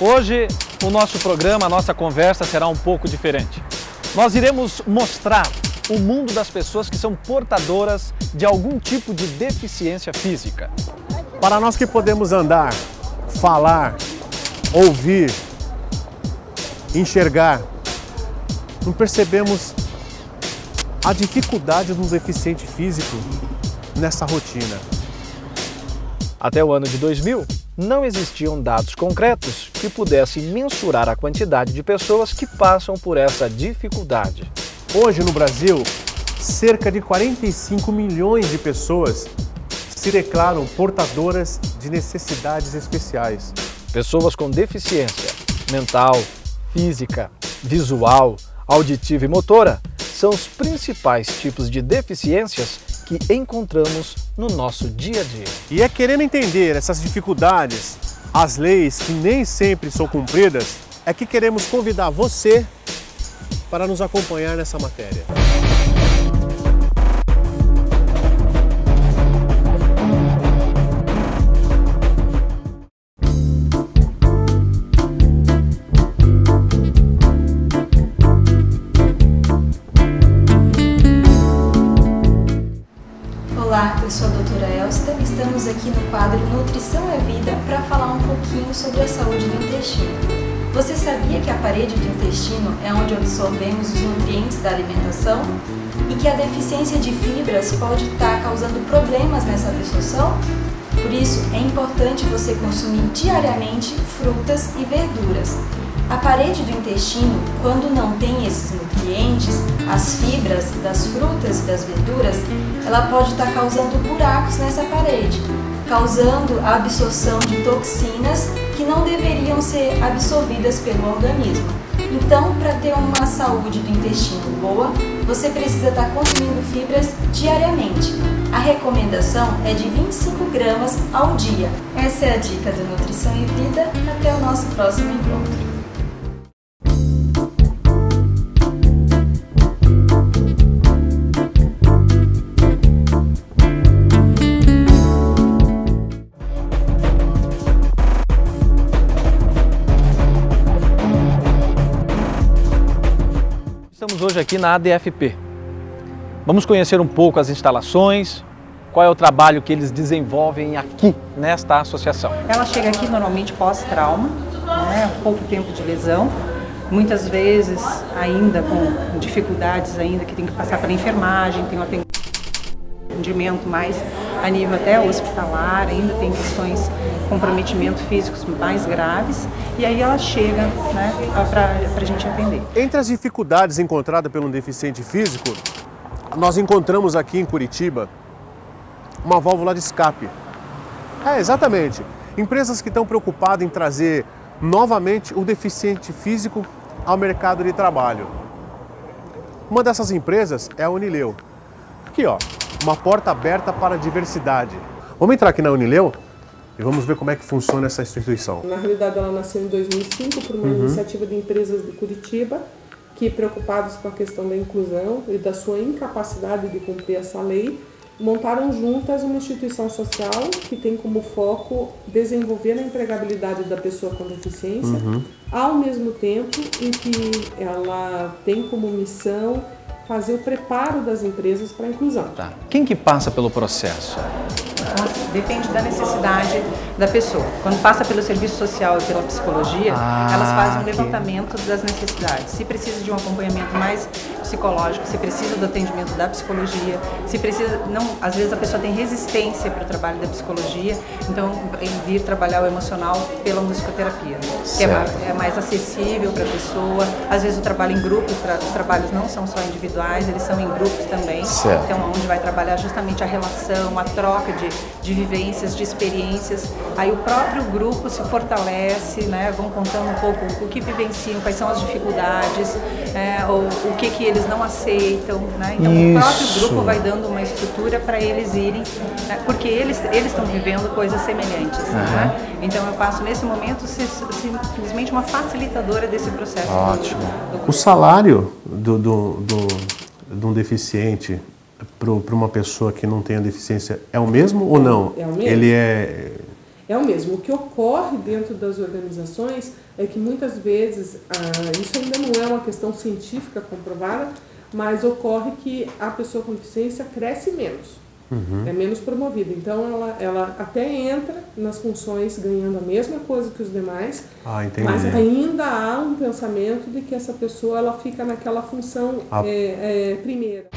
Hoje, o nosso programa, a nossa conversa será um pouco diferente. Nós iremos mostrar o mundo das pessoas que são portadoras de algum tipo de deficiência física. Para nós que podemos andar, falar, ouvir, enxergar, não percebemos a dificuldade de um deficiente físico nessa rotina. Até o ano de 2000, não existiam dados concretos que pudessem mensurar a quantidade de pessoas que passam por essa dificuldade. Hoje no Brasil, cerca de 45 milhões de pessoas se declaram portadoras de necessidades especiais. Pessoas com deficiência mental, física, visual, auditiva e motora são os principais tipos de deficiências que encontramos no nosso dia a dia. E é querendo entender essas dificuldades, as leis que nem sempre são cumpridas, é que queremos convidar você para nos acompanhar nessa matéria. Olá, eu sou a doutora Elsta e estamos aqui no quadro Nutrição é Vida para falar um pouquinho sobre a saúde do intestino. Você sabia que a parede do intestino é onde absorvemos os nutrientes da alimentação e que a deficiência de fibras pode estar causando problemas nessa absorção? Por isso, é importante você consumir diariamente frutas e verduras. A parede do intestino, quando não tem esses nutrientes, as fibras das frutas e das verduras, ela pode estar causando buracos nessa parede, causando a absorção de toxinas que não deveriam ser absorvidas pelo organismo. Então, para ter uma saúde do intestino boa, você precisa estar consumindo fibras diariamente. A recomendação é de 25 gramas ao dia. Essa é a dica do Nutrição e Vida. Até o nosso próximo encontro. Estamos hoje aqui na ADFP. Vamos conhecer um pouco as instalações, qual é o trabalho que eles desenvolvem aqui nesta associação. Ela chega aqui normalmente pós-trauma, pouco tempo de lesão, muitas vezes ainda com dificuldades ainda que tem que passar pela enfermagem, tem um atendimento mais a nível até hospitalar, ainda tem questões de comprometimento físicos mais graves, e aí ela chega para a gente atender. Entre as dificuldades encontradas pelo deficiente físico, nós encontramos aqui em Curitiba uma válvula de escape. Exatamente. Empresas que estão preocupadas em trazer novamente o deficiente físico ao mercado de trabalho. Uma dessas empresas é a Unileu. Aqui, ó, uma porta aberta para a diversidade. Vamos entrar aqui na Unileu e vamos ver como é que funciona essa instituição. Na realidade, ela nasceu em 2005 por uma iniciativa de empresas de Curitiba que, preocupados com a questão da inclusão e da sua incapacidade de cumprir essa lei, montaram juntas uma instituição social que tem como foco desenvolver a empregabilidade da pessoa com deficiência, ao mesmo tempo em que ela tem como missão fazer o preparo das empresas para a inclusão. Tá. Quem que passa pelo processo? Depende da necessidade da pessoa. Quando passa pelo serviço social e pela psicologia, elas fazem um levantamento das necessidades. Se precisa de um acompanhamento mais psicológico, se precisa do atendimento da psicologia, se precisa, às vezes a pessoa tem resistência para o trabalho da psicologia, então vir trabalhar o emocional pela musicoterapia, que é mais acessível para a pessoa. Às vezes o trabalho em grupo, os trabalhos não são só individuais, eles são em grupos também. Então onde vai trabalhar justamente a relação, a troca de vivências, de experiências. Aí o próprio grupo se fortalece, vão contando um pouco o que vivenciam, quais são as dificuldades, ou o que eles não aceitam, Então o próprio grupo vai dando uma estrutura para eles irem, porque eles estão vivendo coisas semelhantes, Então eu passo nesse momento simplesmente uma facilitadora desse processo. Ótimo. O salário de um deficiente para uma pessoa que não tem a deficiência é o mesmo ou não? É o mesmo. Ele é É o mesmo. O que ocorre dentro das organizações é que muitas vezes, isso ainda não é uma questão científica comprovada, mas ocorre que a pessoa com deficiência cresce menos, é menos promovida. Então ela até entra nas funções ganhando a mesma coisa que os demais, mas ainda há um pensamento de que essa pessoa ela fica naquela função primeira.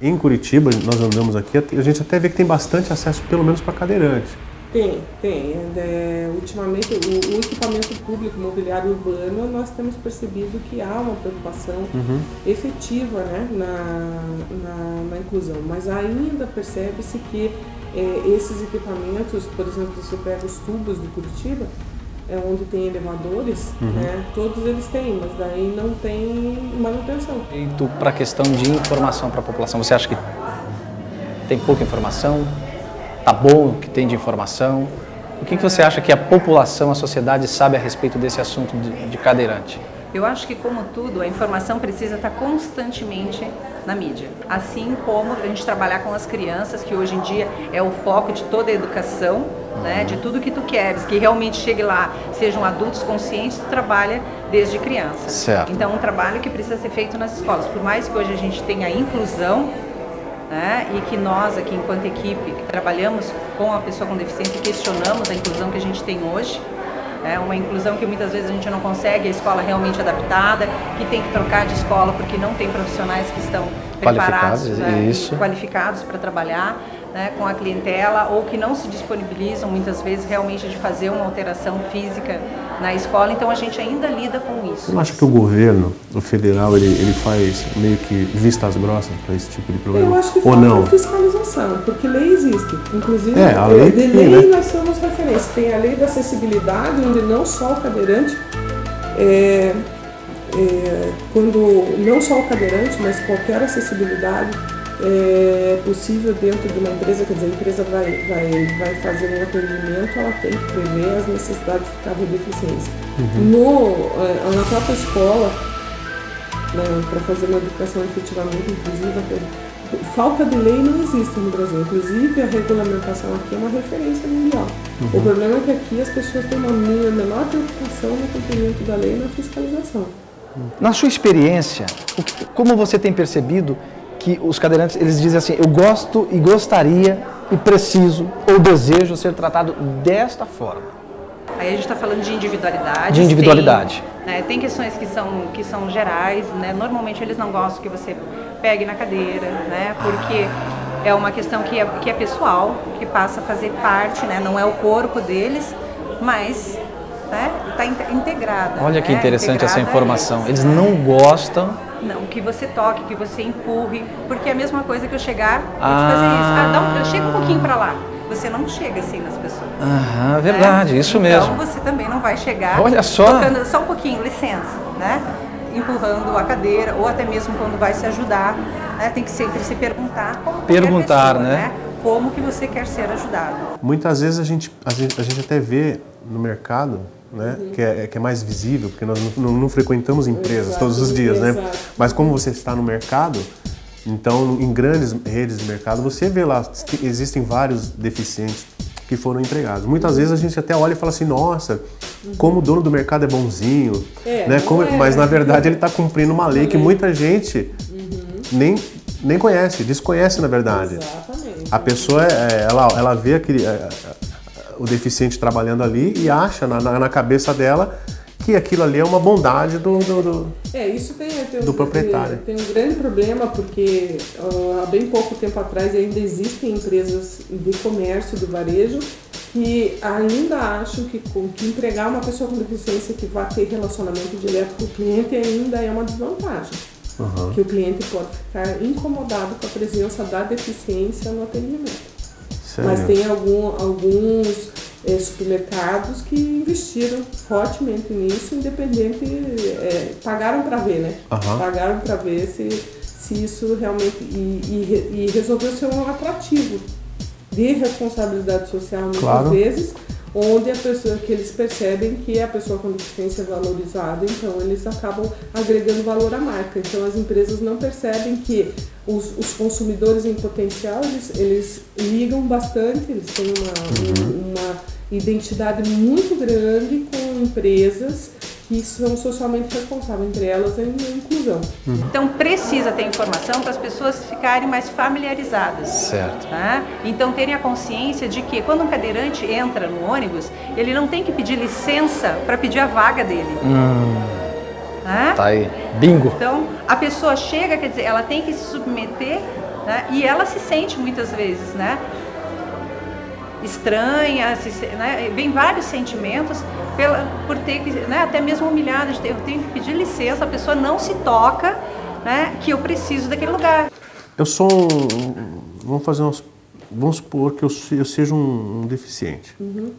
Em Curitiba, nós andamos aqui, a gente até vê que tem bastante acesso, pelo menos para cadeirante. Tem. Ultimamente, o equipamento público, mobiliário urbano, nós temos percebido que há uma preocupação efetiva, né, na inclusão. Mas ainda percebe-se que esses equipamentos, por exemplo, se você pega os tubos de Curitiba, onde tem elevadores, né, todos eles têm, mas daí não tem manutenção. Para a questão de informação para a população, você acha que tem pouca informação? Tá bom o que tem de informação? O que você acha que a população, a sociedade sabe a respeito desse assunto de cadeirante? Eu acho que, como tudo, a informação precisa estar constantemente na mídia. Assim como a gente trabalhar com as crianças, que hoje em dia é o foco de toda a educação, né, de tudo que tu queres, que realmente chegue lá, sejam adultos conscientes, tu trabalha desde criança. Certo. Então, um trabalho que precisa ser feito nas escolas. Por mais que hoje a gente tenha a inclusão, né, e que nós aqui, enquanto equipe, que trabalhamos com a pessoa com deficiência, questionamos a inclusão que a gente tem hoje, uma inclusão que muitas vezes a gente não consegue, a escola realmente adaptada, que tem que trocar de escola porque não tem profissionais que estão preparados, qualificados para trabalhar, né, com a clientela, ou que não se disponibilizam muitas vezes realmente de fazer uma alteração física na escola. Então a gente ainda lida com isso. Você não acha que o governo, o federal, ele faz meio que vistas grossas para esse tipo de problema? Eu acho que falta fiscalização, porque lei existe. Inclusive, a lei de lei nós somos referência. Tem a lei da acessibilidade, onde não só o cadeirante, quando não só o cadeirante, mas qualquer acessibilidade é possível dentro de uma empresa. Quer dizer, a empresa vai fazer um atendimento, ela tem que prever as necessidades de cada deficiência. Na própria escola, né, para fazer uma educação efetivamente inclusiva, falta de lei não existe no Brasil. Inclusive, a regulamentação aqui é uma referência mundial. O problema é que aqui as pessoas têm uma menor preocupação no cumprimento da lei e na fiscalização. Na sua experiência, como você tem percebido que os cadeirantes, eles dizem assim, eu gosto e gostaria e preciso ou desejo ser tratado desta forma? Aí a gente está falando de individualidade. De individualidade. Tem questões que são gerais, né? Normalmente eles não gostam que você pegue na cadeira, né? Porque é uma questão que é pessoal, que passa a fazer parte, né? Não é o corpo deles, mas está integrada. Olha que interessante essa informação. Eles não gostam... Não, que você toque, que você empurre, porque é a mesma coisa que eu chegar e fazer isso. Chega um pouquinho para lá. Você não chega assim nas pessoas. Verdade, isso mesmo. Então você também não vai chegar. Olha só. Tocando só um pouquinho, licença, né? Empurrando a cadeira, ou até mesmo quando vai se ajudar, né? Tem que sempre se perguntar como pessoa, né? Como que você quer ser ajudado. Muitas vezes a gente até vê no mercado, né, que é mais visível, porque nós não frequentamos empresas todos os dias, né? Mas como você está no mercado, então em grandes redes de mercado, você vê lá, existem vários deficientes que foram empregados. Muitas vezes a gente até olha e fala assim, nossa, como o dono do mercado é bonzinho, né? Mas na verdade ele está cumprindo uma lei que muita gente nem conhece, desconhece na verdade. Exatamente. A pessoa, ela vê o deficiente trabalhando ali e acha na cabeça dela que aquilo ali é uma bondade isso do proprietário. Tem um grande problema porque há bem pouco tempo atrás ainda existem empresas de comércio, do varejo, que ainda acham que empregar uma pessoa com deficiência que vai ter relacionamento direto com o cliente ainda é uma desvantagem. Que o cliente pode ficar incomodado com a presença da deficiência no atendimento. Sério? Mas tem alguns supermercados que investiram fortemente nisso, pagaram para ver, né? Pagaram para ver se isso realmente e resolveu ser um atrativo de responsabilidade social muitas vezes, onde que eles percebem que a pessoa com deficiência é valorizada, então eles acabam agregando valor à marca. Então as empresas não percebem que os consumidores em potencial, eles ligam bastante, eles têm uma identidade muito grande com empresas que são socialmente responsáveis, entre elas a inclusão. Então precisa ter informação para as pessoas ficarem mais familiarizadas. Certo. Tá? Então terem a consciência de que quando um cadeirante entra no ônibus, ele não tem que pedir licença para pedir a vaga dele. Tá aí, bingo. Então a pessoa chega, quer dizer, ela tem que se submeter, né? E ela se sente muitas vezes, né? Estranha, né? Vem vários sentimentos por ter que, né? Até mesmo humilhada, eu tenho que pedir licença, a pessoa não se toca, né? Que eu preciso daquele lugar. Eu sou vamos supor que eu seja um deficiente. Eu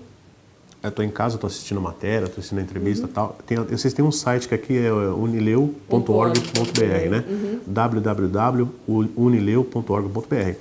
estou em casa, estou assistindo matéria, estou assistindo a entrevista e tal. Vocês têm um site que aqui é unileu.org.br, né? www.unileu.org.br.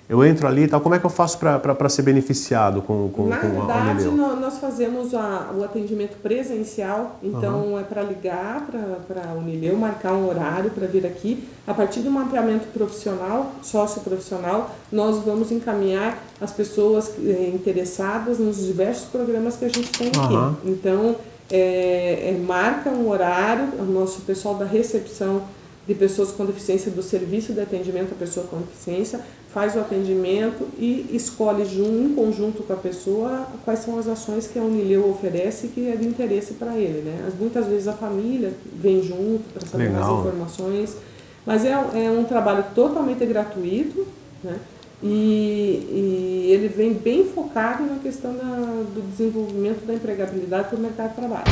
Eu entro ali e tal, como é que eu faço para ser beneficiado com a Unileu? Na verdade, nós fazemos o atendimento presencial, então é para ligar para a Unileu, marcar um horário para vir aqui. A partir do mapeamento profissional, socioprofissional, nós vamos encaminhar as pessoas interessadas nos diversos programas que a gente tem aqui. Então, marca um horário, o nosso pessoal da recepção de pessoas com deficiência do serviço de atendimento à pessoa com deficiência faz o atendimento e escolhe em conjunto com a pessoa quais são as ações que a Unileu oferece que é de interesse para ele, né? Muitas vezes a família vem junto para saber mais informações, mas é um trabalho totalmente gratuito, né? E ele vem bem focado na questão do desenvolvimento da empregabilidade para o mercado de trabalho.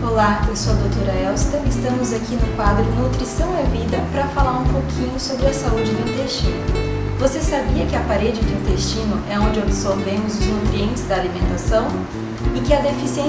Olá, eu sou a doutora Elsta, estamos aqui no quadro Nutrição é Vida para falar um pouquinho sobre a saúde do intestino. Você sabia que a parede do intestino é onde absorvemos os nutrientes da alimentação e que a deficiência